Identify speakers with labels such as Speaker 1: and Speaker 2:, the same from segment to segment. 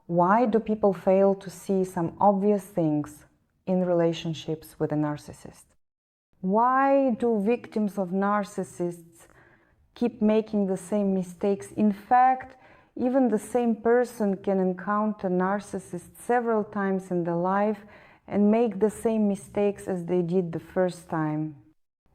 Speaker 1: Why do people fail to see some obvious things in relationships with a narcissist? Why do victims of narcissists keep making the same mistakes? In fact, even the same person can encounter narcissists several times in their life and make the same mistakes as they did the first time.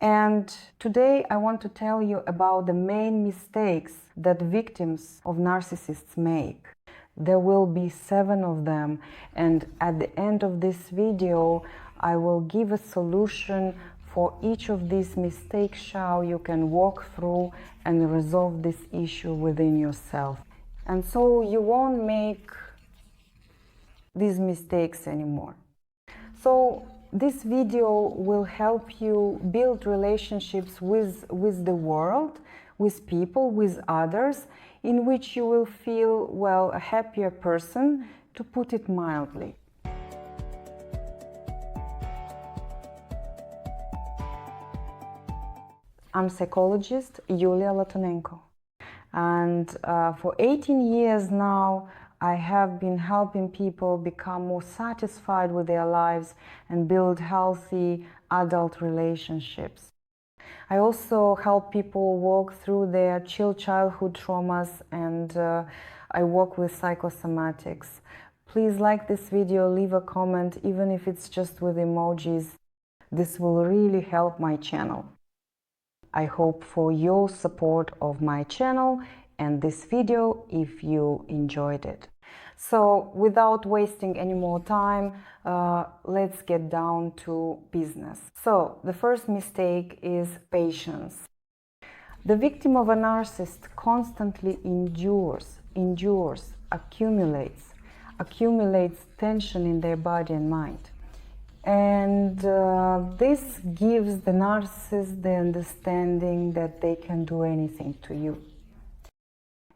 Speaker 1: And today I want to tell you about the main mistakes that victims of narcissists make. There will be 7 of them, and at the end of this video I will give a solution for each of these mistakes, how you can walk through and resolve this issue within yourself. And so you won't make these mistakes anymore. So this video will help you build relationships with the world, with people, with others, in which you will feel, well, a happier person, to put it mildly. I'm psychologist Yulia Latunenko, and for 18 years now I have been helping people become more satisfied with their lives and build healthy adult relationships. I also help people walk through their childhood traumas, and I work with psychosomatics. Please like this video, leave a comment, even if it's just with emojis. This will really help my channel. I hope for your support of my channel and this video if you enjoyed it. So without wasting any more time, let's get down to business. So the first mistake is patience. The victim of a narcissist constantly endures, accumulates tension in their body and mind. And this gives the narcissist the understanding that they can do anything to you.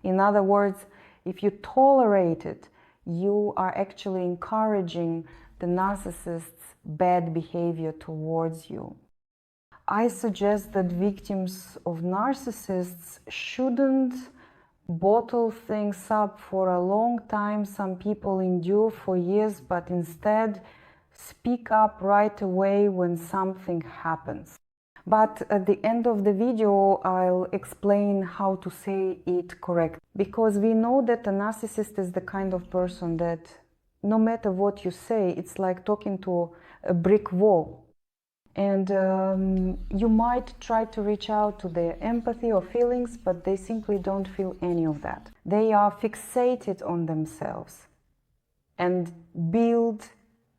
Speaker 1: In other words, if you tolerate it, you are actually encouraging the narcissist's bad behavior towards you. I suggest that victims of narcissists shouldn't bottle things up for a long time. Some people endure for years, but instead speak up right away when something happens. But at the end of the video, I'll explain how to say it correctly. Because we know that a narcissist is the kind of person that no matter what you say, it's like talking to a brick wall. And you might try to reach out to their empathy or feelings, but they simply don't feel any of that. They are fixated on themselves and build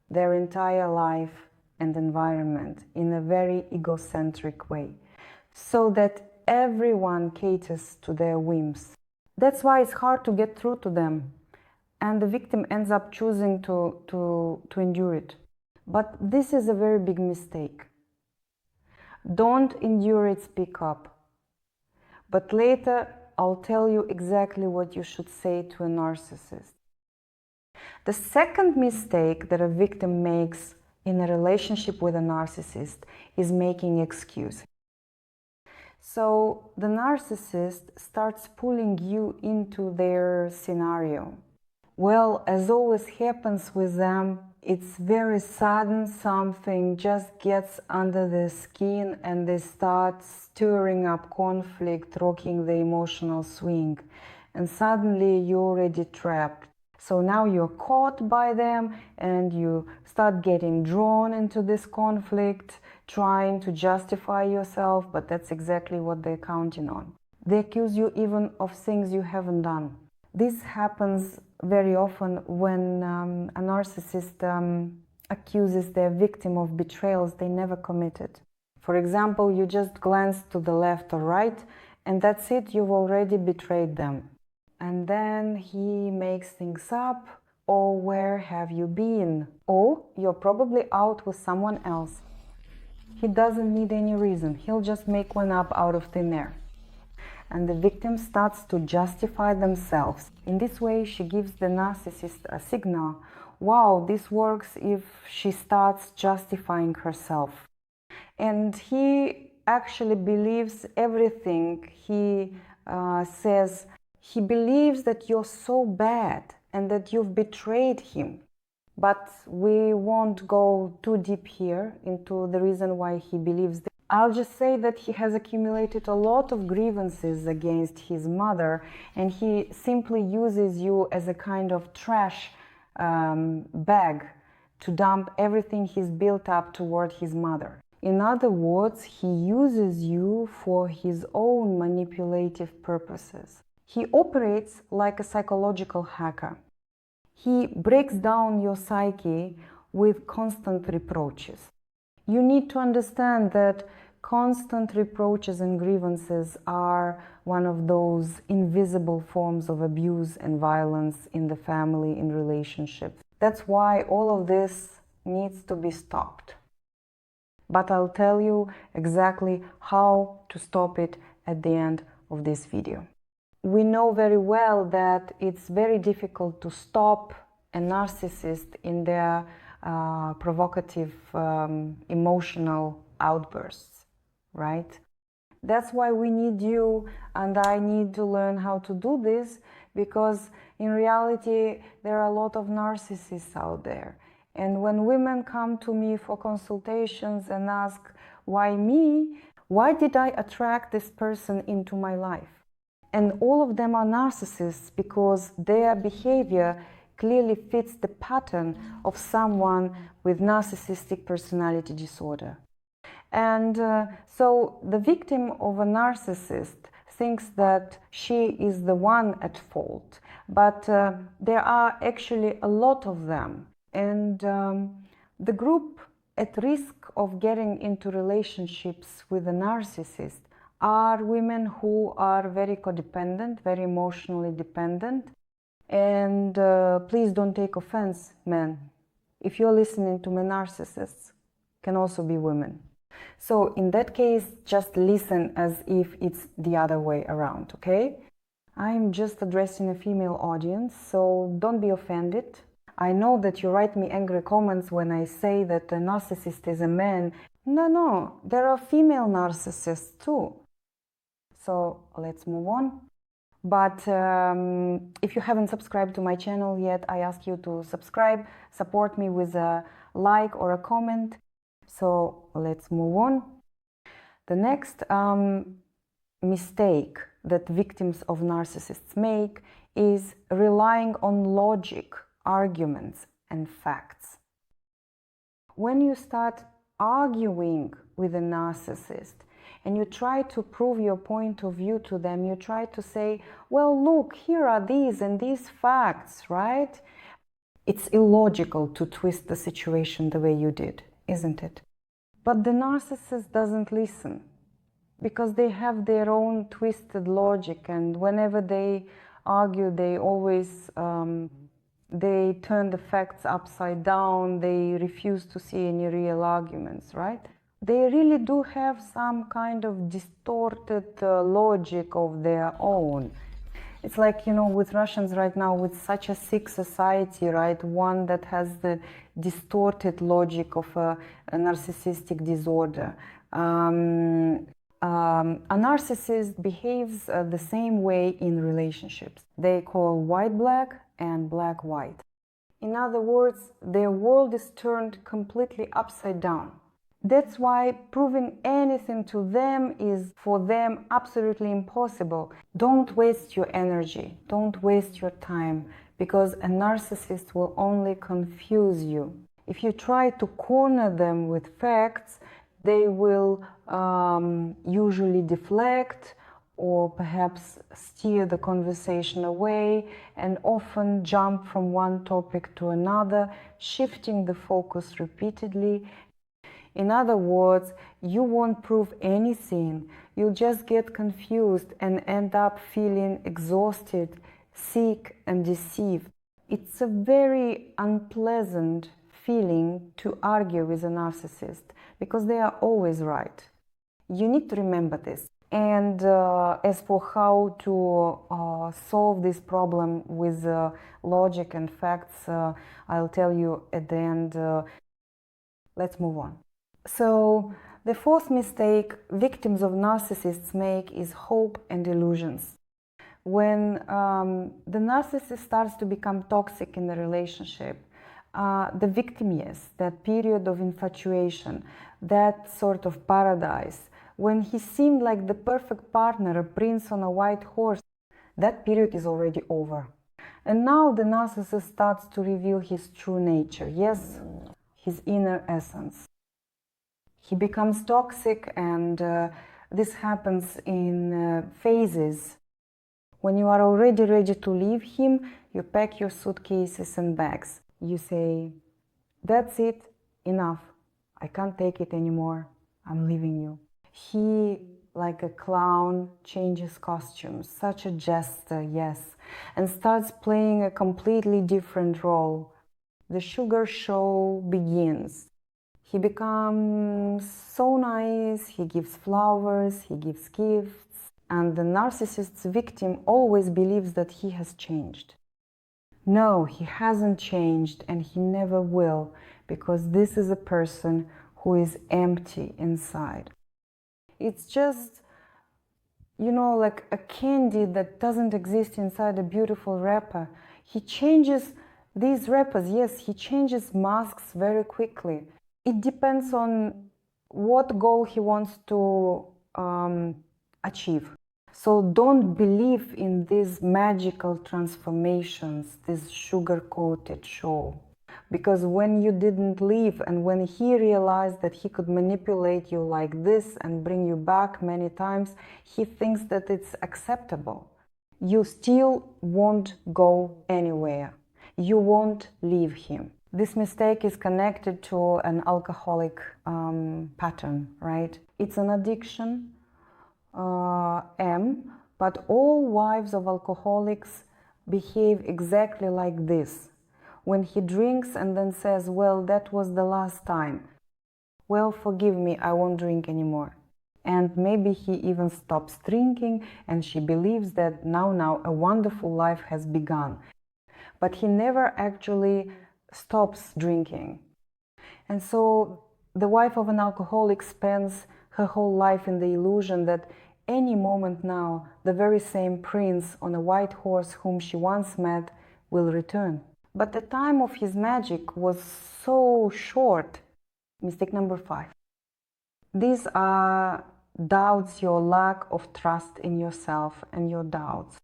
Speaker 1: their entire life and environment in a very egocentric way, so that everyone caters to their whims. That's why it's hard to get through to them, and the victim ends up choosing to endure it. But this is a very big mistake. Don't endure it, speak up. But later I'll tell you exactly what you should say to a narcissist. The second mistake that a victim makes in a relationship with a narcissist is making excuses. So the narcissist starts pulling you into their scenario. Well, as always happens with them, it's very sudden, something just gets under the skin and they start stirring up conflict, rocking the emotional swing, and suddenly you're already trapped. So now you're caught by them and you start getting drawn into this conflict, trying to justify yourself, but that's exactly what they're counting on. They accuse you even of things you haven't done. This happens very often when a narcissist accuses their victim of betrayals they never committed. For example, you just glance to the left or right, and that's it, you've already betrayed them. And then he makes things up. Oh, where have you been? Oh, you're probably out with someone else. He doesn't need any reason. He'll just make one up out of thin air. And the victim starts to justify themselves. In this way, she gives the narcissist a signal. Wow, this works if she starts justifying herself. And he actually believes everything he says. He believes that you're so bad and that you've betrayed him. But we won't go too deep here into the reason why he believes this. I'll just say that he has accumulated a lot of grievances against his mother, and he simply uses you as a kind of trash bag to dump everything he's built up toward his mother. In other words, he uses you for his own manipulative purposes. He operates like a psychological hacker. He breaks down your psyche with constant reproaches. You need to understand that constant reproaches and grievances are one of those invisible forms of abuse and violence in the family, in relationships. That's why all of this needs to be stopped. But I'll tell you exactly how to stop it at the end of this video. We know very well that it's very difficult to stop a narcissist in their provocative emotional outbursts, right? That's why we need you, and I need to learn how to do this, because in reality there are a lot of narcissists out there. And when women come to me for consultations and ask, why me? Why did I attract this person into my life? And all of them are narcissists because their behavior clearly fits the pattern of someone with narcissistic personality disorder. And so the victim of a narcissist thinks that she is the one at fault, but there are actually a lot of them. And the group at risk of getting into relationships with a narcissist are women who are very codependent, very emotionally dependent. And please don't take offense, men. If you're listening to me, narcissists can also be women. So in that case, just listen as if it's the other way around, okay? I'm just addressing a female audience, so don't be offended. I know that you write me angry comments when I say that a narcissist is a man. No, there are female narcissists too. So let's move on. But if you haven't subscribed to my channel yet, I ask you to subscribe, support me with a like or a comment. So let's move on. The next mistake that victims of narcissists make is relying on logic, arguments, and facts. When you start arguing with a narcissist and you try to prove your point of view to them, you try to say, well, look, here are these and these facts, right? It's illogical to twist the situation the way you did, isn't it? But the narcissist doesn't listen because they have their own twisted logic, and whenever they argue, they always they turn the facts upside down, they refuse to see any real arguments, right? They really do have some kind of distorted logic of their own. It's like, you know, with Russians right now, with such a sick society, right? One that has the distorted logic of a narcissistic disorder. A narcissist behaves the same way in relationships. They call white-black and black-white. In other words, their world is turned completely upside down. That's why proving anything to them is for them absolutely impossible. Don't waste your energy, don't waste your time, because a narcissist will only confuse you. If you try to corner them with facts, they will usually deflect or perhaps steer the conversation away and often jump from one topic to another, shifting the focus repeatedly. In other words, you won't prove anything. You'll just get confused and end up feeling exhausted, sick, and deceived. It's a very unpleasant feeling to argue with a narcissist because they are always right. You need to remember this. And as for how to solve this problem with logic and facts, I'll tell you at the end. Let's move on. So the fourth mistake victims of narcissists make is hope and illusions. When the narcissist starts to become toxic in the relationship, the victim, yes, that period of infatuation, that sort of paradise, when he seemed like the perfect partner, a prince on a white horse, that period is already over. And now the narcissist starts to reveal his true nature, yes, his inner essence. He becomes toxic, and this happens in phases. When you are already ready to leave him, you pack your suitcases and bags. You say, that's it, enough. I can't take it anymore. I'm leaving you. He, like a clown, changes costumes, such a jester, yes, and starts playing a completely different role. The sugar show begins. He becomes so nice, he gives flowers, he gives gifts, and the narcissist's victim always believes that he has changed. No, he hasn't changed, and he never will, because this is a person who is empty inside. It's just, you know, like a candy that doesn't exist inside a beautiful wrapper. He changes these wrappers, yes, he changes masks very quickly. It depends on what goal he wants to achieve. So don't believe in these magical transformations, this sugar-coated show. Because when you didn't leave, and when he realized that he could manipulate you like this and bring you back many times, he thinks that it's acceptable. You still won't go anywhere. You won't leave him. This mistake is connected to an alcoholic pattern, right? It's an addiction, but all wives of alcoholics behave exactly like this. When he drinks and then says, well, that was the last time. Well, forgive me, I won't drink anymore. And maybe he even stops drinking, and she believes that now a wonderful life has begun. But he never actually stops drinking. And so the wife of an alcoholic spends her whole life in the illusion that any moment now, the very same prince on a white horse whom she once met will return. But the time of his magic was so short. Mistake number 5. These are doubts, your lack of trust in yourself and your doubts.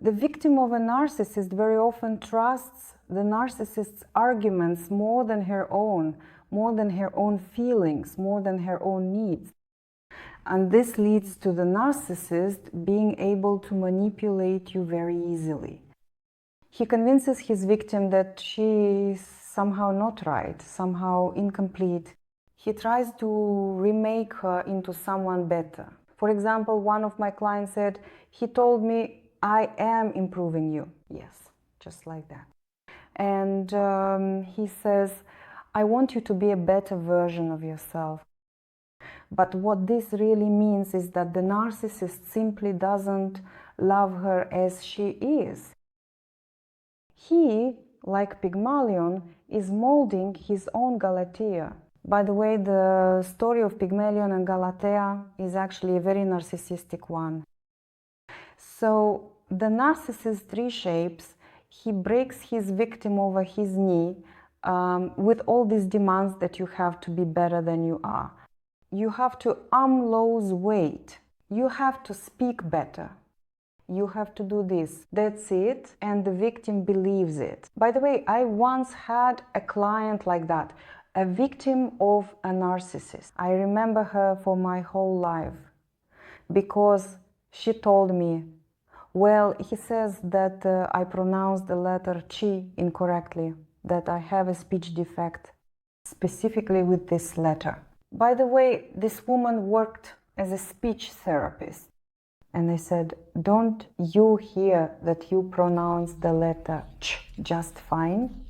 Speaker 1: The victim of a narcissist very often trusts the narcissist's arguments more than her own feelings, more than her own needs. And this leads to the narcissist being able to manipulate you very easily. He convinces his victim that she is somehow not right, somehow incomplete. He tries to remake her into someone better. For example, one of my clients said, he told me, I am improving you. Yes, just like that. And he says, I want you to be a better version of yourself. But what this really means is that the narcissist simply doesn't love her as she is. He, like Pygmalion, is molding his own Galatea. By the way, the story of Pygmalion and Galatea is actually a very narcissistic one. So the narcissist reshapes, he breaks his victim over his knee with all these demands that you have to be better than you are. You have to lose weight. You have to speak better. You have to do this. That's it. And the victim believes it. By the way, I once had a client like that, a victim of a narcissist. I remember her for my whole life because she told me, well, he says that I pronounced the letter chi incorrectly, that I have a speech defect, specifically with this letter. By the way, this woman worked as a speech therapist. And I said, don't you hear that you pronounce the letter ch just fine?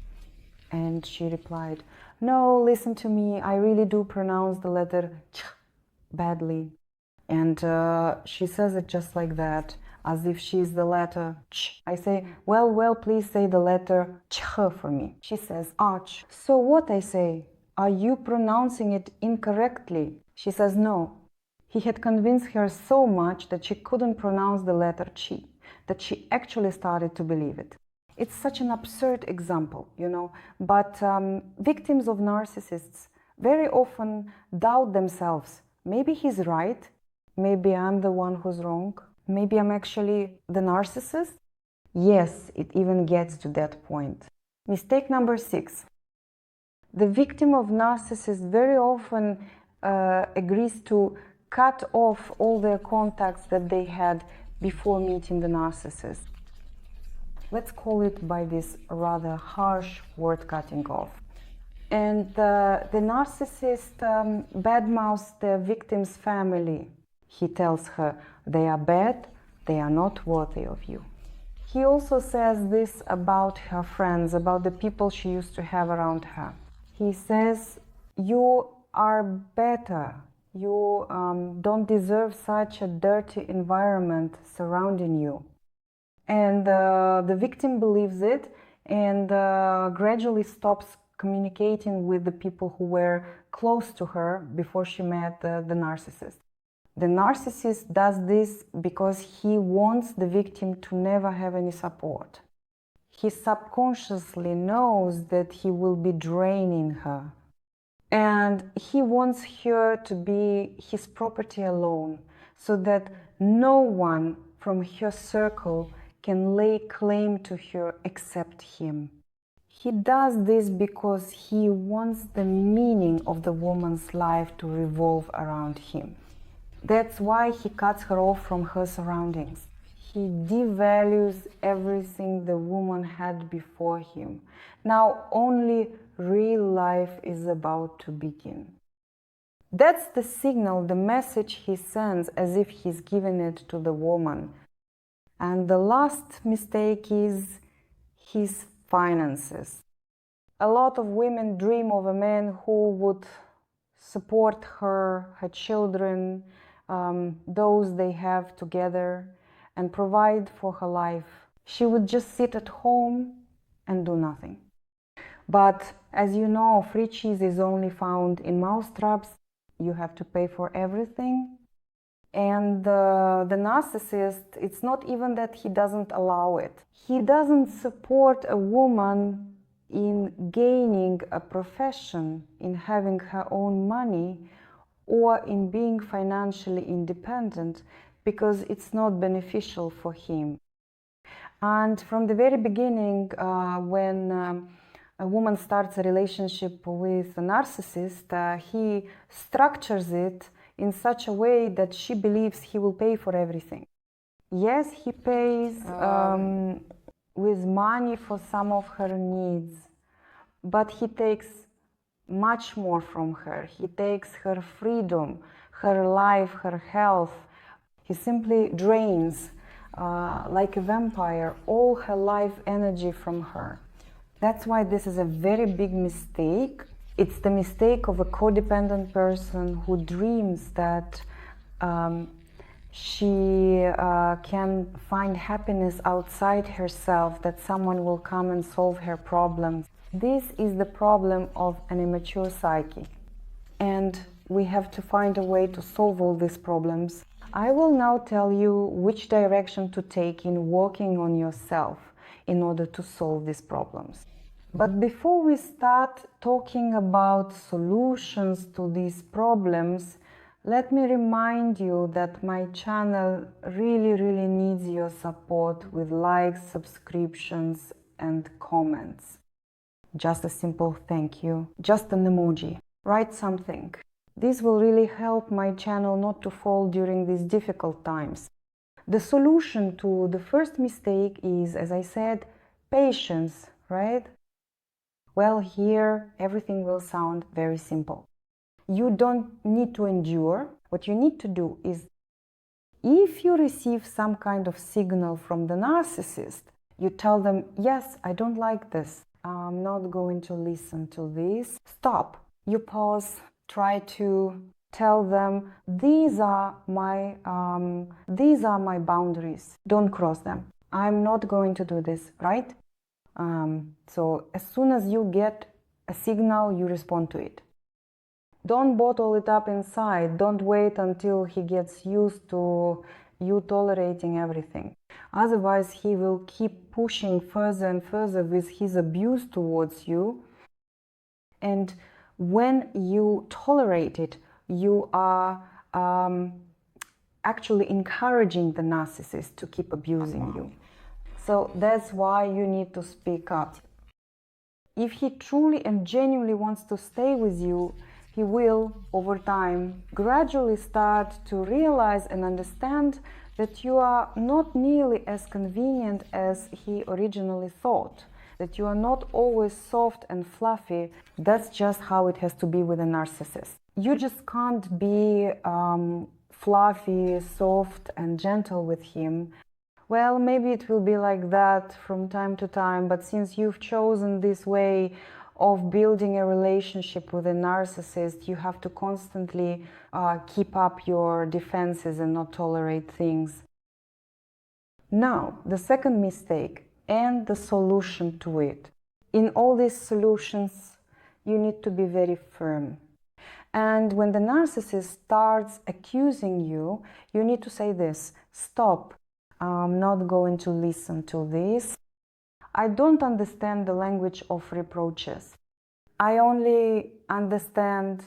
Speaker 1: And she replied, no, listen to me, I really do pronounce the letter ch badly. And she says it just like that, as if she's the letter ch. I say, well, please say the letter ch for me. She says, ach. So what? I say, are you pronouncing it incorrectly? She says, no. He had convinced her so much that she couldn't pronounce the letter chi. that she actually started to believe it. It's such an absurd example, but victims of narcissists very often doubt themselves. Maybe he's right. Maybe I'm the one who's wrong. Maybe I'm actually the narcissist. Yes, it even gets to that point. Mistake number 6. The victim of narcissist very often agrees to cut off all their contacts that they had before meeting the narcissist. Let's call it by this rather harsh word, cutting off. And the narcissist badmouths the victim's family. He tells her they are bad, they are not worthy of you. He also says this about her friends, about the people she used to have around her. He says, you are better. You don't deserve such a dirty environment surrounding you. And the victim believes it and gradually stops communicating with the people who were close to her before she met the narcissist. The narcissist does this because he wants the victim to never have any support. He subconsciously knows that he will be draining her. And he wants her to be his property alone, so that no one from her circle can lay claim to her except him. He does this because he wants the meaning of the woman's life to revolve around him. That's why he cuts her off from her surroundings. He devalues everything the woman had before him. Now only real life is about to begin. That's the signal, the message he sends, as if he's giving it to the woman. And the last mistake is his finances. A lot of women dream of a man who would support her children, those they have together, and provide for her life. She would just sit at home and do nothing. But as you know, free cheese is only found in mousetraps. You have to pay for everything. And the narcissist, it's not even that he doesn't allow it. He doesn't support a woman in gaining a profession, in having her own money, or in being financially independent, because it's not beneficial for him. And from the very beginning, when a woman starts a relationship with a narcissist, he structures it in such a way that she believes he will pay for everything. Yes, he pays with money for some of her needs, but he takes much more from her. He takes her freedom, her life, her health. He simply drains, like a vampire, all her life energy from her. That's why this is a very big mistake. It's the mistake of a codependent person who dreams that she can find happiness outside herself, that someone will come and solve her problems. This is the problem of an immature psyche. And we have to find a way to solve all these problems. I will now tell you which direction to take in working on yourself in order to solve these problems. But before we start talking about solutions to these problems, let me remind you that my channel really needs your support with likes, subscriptions, and comments. Just a simple thank you, just an emoji. Write something. This will really help my channel not to fall during these difficult times. The solution to the first mistake is, as I said, patience, right? Well, here everything will sound very simple. You don't need to endure. What you need to do is, if you receive some kind of signal from the narcissist, you tell them, yes, I don't like this. I'm not going to listen to this. Stop. You pause. Try to tell them, these are my boundaries. Don't cross them. I'm not going to do this, right? So as soon as you get a signal, you respond to it. Don't bottle it up inside. Don't wait until he gets used to you tolerating everything. Otherwise, he will keep pushing further and further with his abuse towards you. And when you tolerate it, you are actually encouraging the narcissist to keep abusing you. So that's why you need to speak up. If he truly and genuinely wants to stay with you, he will, over time, gradually start to realize and understand that you are not nearly as convenient as he originally thought, that you are not always soft and fluffy. That's just how it has to be with a narcissist. You just can't be fluffy, soft, and gentle with him. Well, maybe it will be like that from time to time, but since you've chosen this way of building a relationship with a narcissist, you have to constantly keep up your defenses and not tolerate things. Now, the second mistake and the solution to it. In all these solutions, you need to be very firm. And when the narcissist starts accusing you, you need to say this: stop. I'm not going to listen to this. I don't understand the language of reproaches. I only understand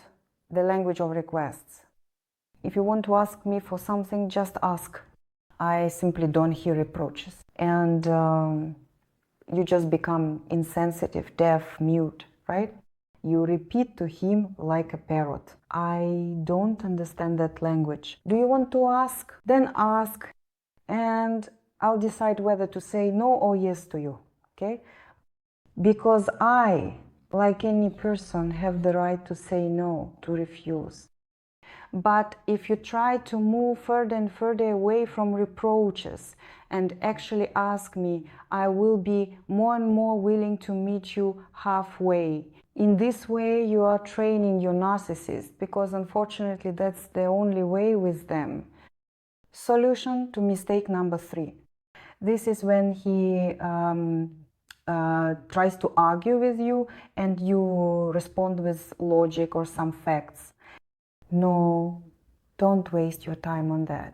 Speaker 1: the language of requests. If you want to ask me for something, just ask. I simply don't hear reproaches. And you just become insensitive, deaf, mute, right? You repeat to him like a parrot. I don't understand that language. Do you want to ask? Then ask. And I'll decide whether to say no or yes to you, okay? Because I, like any person, have the right to say no, to refuse. But if you try to move further and further away from reproaches and actually ask me, I will be more and more willing to meet you halfway. In this way, you are training your narcissist, because unfortunately that's the only way with them. Solution to mistake number 3. This is when he tries to argue with you and you respond with logic or some facts. No, don't waste your time on that.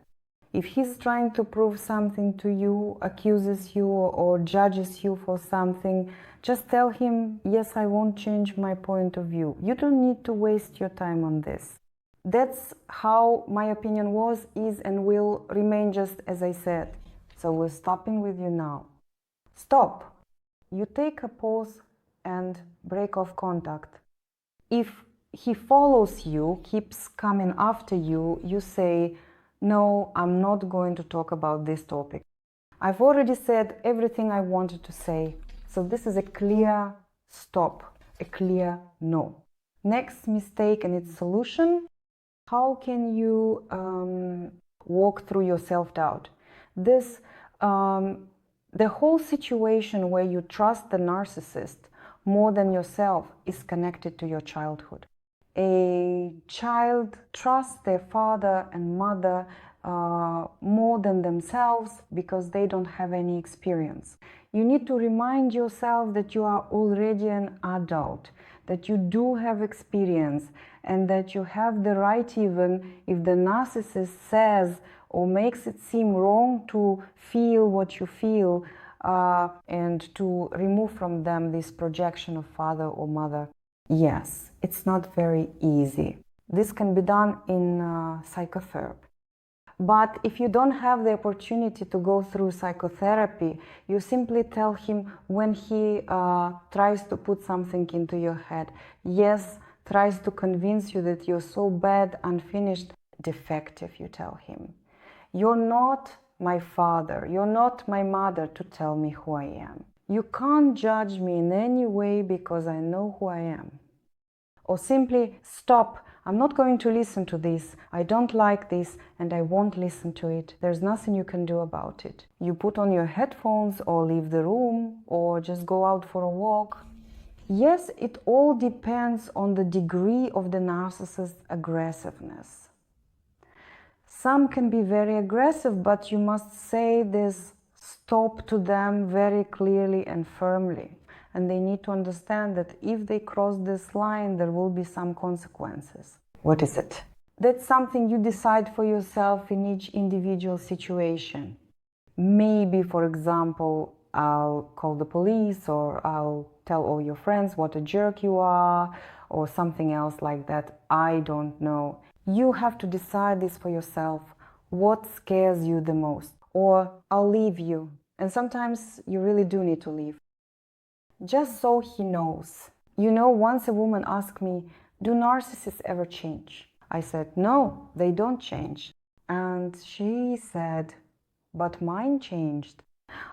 Speaker 1: If he's trying to prove something to you, accuses you or judges you for something, just tell him, yes, I won't change my point of view. You don't need to waste your time on this. That's how my opinion was, is, and will remain just as I said. So we're stopping with you now. Stop. You take a pause and break off contact. If he follows you, keeps coming after you, you say, no, I'm not going to talk about this topic. I've already said everything I wanted to say. So this is a clear stop, a clear no. Next mistake and its solution. How can you walk through your self-doubt? The whole situation where you trust the narcissist more than yourself is connected to your childhood. A child trusts their father and mother more than themselves because they don't have any experience. You need to remind yourself that you are already an adult, that you do have experience, and that you have the right, even if the narcissist says or makes it seem wrong, to feel what you feel and to remove from them this projection of father or mother. Yes, it's not very easy. This can be done in psychotherapy. But if you don't have the opportunity to go through psychotherapy, you simply tell him when he tries to put something into your head. Yes, tries to convince you that you're so bad, unfinished, defective, you tell him. You're not my father, you're not my mother to tell me who I am. You can't judge me in any way because I know who I am. Or simply, stop, I'm not going to listen to this, I don't like this and I won't listen to it. There's nothing you can do about it. You put on your headphones or leave the room or just go out for a walk. Yes, it all depends on the degree of the narcissist's aggressiveness. Some can be very aggressive, but you must say this stop to them very clearly and firmly. And they need to understand that if they cross this line, there will be some consequences. What is it? That's something you decide for yourself in each individual situation. Maybe, for example, I'll call the police, or I'll tell all your friends what a jerk you are, or something else like that. I don't know. You have to decide this for yourself. What scares you the most? Or I'll leave you. And sometimes you really do need to leave. Just so he knows. You know, once a woman asked me, do narcissists ever change? I said, no, they don't change. And she said, but mine changed.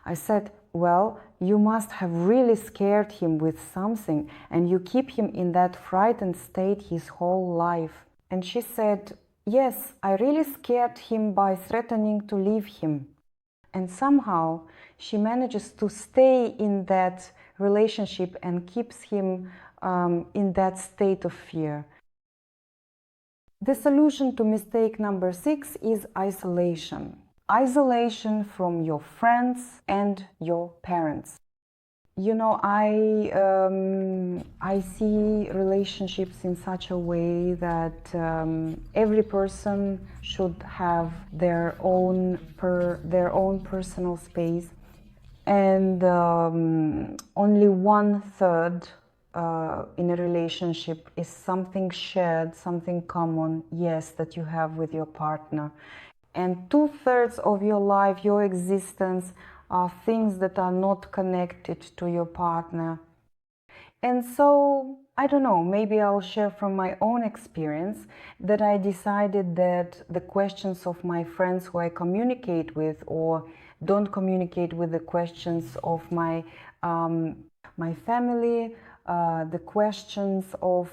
Speaker 1: I said, well, you must have really scared him with something, and you keep him in that frightened state his whole life. And she said, yes, I really scared him by threatening to leave him. And somehow she manages to stay in that relationship and keeps him in that state of fear. The solution to mistake number 6 is isolation. Isolation from your friends and your parents. You know, I see relationships in such a way that every person should have their own personal space, and only 1/3 in a relationship is something shared, something common, yes, that you have with your partner. And 2/3 of your life, your existence, are things that are not connected to your partner. And so, I don't know, maybe I'll share from my own experience that I decided that the questions of my friends who I communicate with or don't communicate with, the questions of my family, the questions of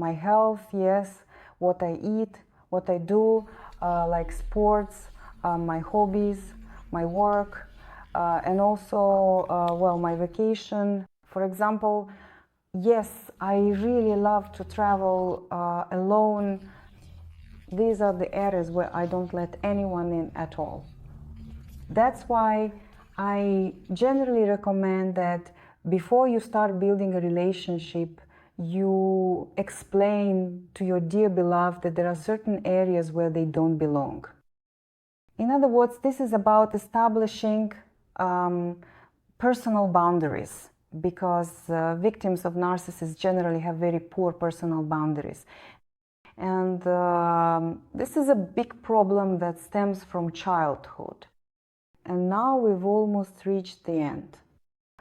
Speaker 1: my health, yes, what I eat, what I do, like sports, my hobbies, my work, and also, well, my vacation. For example, yes, I really love to travel alone. These are the areas where I don't let anyone in at all. That's why I generally recommend that before you start building a relationship, you explain to your dear beloved that there are certain areas where they don't belong. In other words, this is about establishing personal boundaries, because victims of narcissists generally have very poor personal boundaries. And this is a big problem that stems from childhood. And now we've almost reached the end.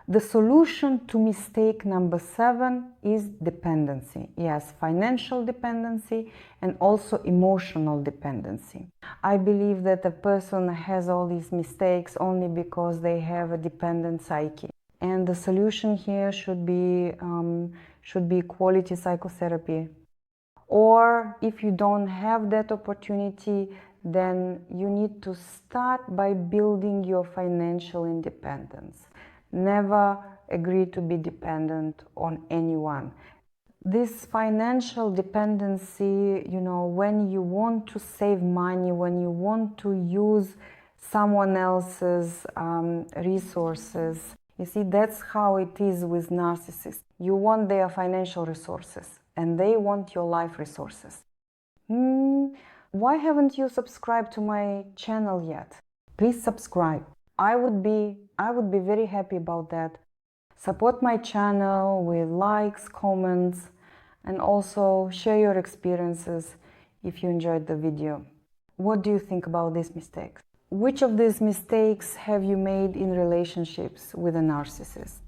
Speaker 1: The solution to mistake number 7 is dependency. Yes, financial dependency and also emotional dependency. I believe that a person has all these mistakes only because they have a dependent psyche. And the solution here should be quality psychotherapy. Or if you don't have that opportunity, then you need to start by building your financial independence. Never agree to be dependent on anyone. This financial dependency, you know, when you want to save money, when you want to use someone else's resources, you see, that's how it is with narcissists. You want their financial resources, and they want your life resources. Why haven't you subscribed to my channel yet? Please subscribe. I would be very happy about that. Support my channel with likes, comments, and also share your experiences if you enjoyed the video. What do you think about these mistakes? Which of these mistakes have you made in relationships with a narcissist?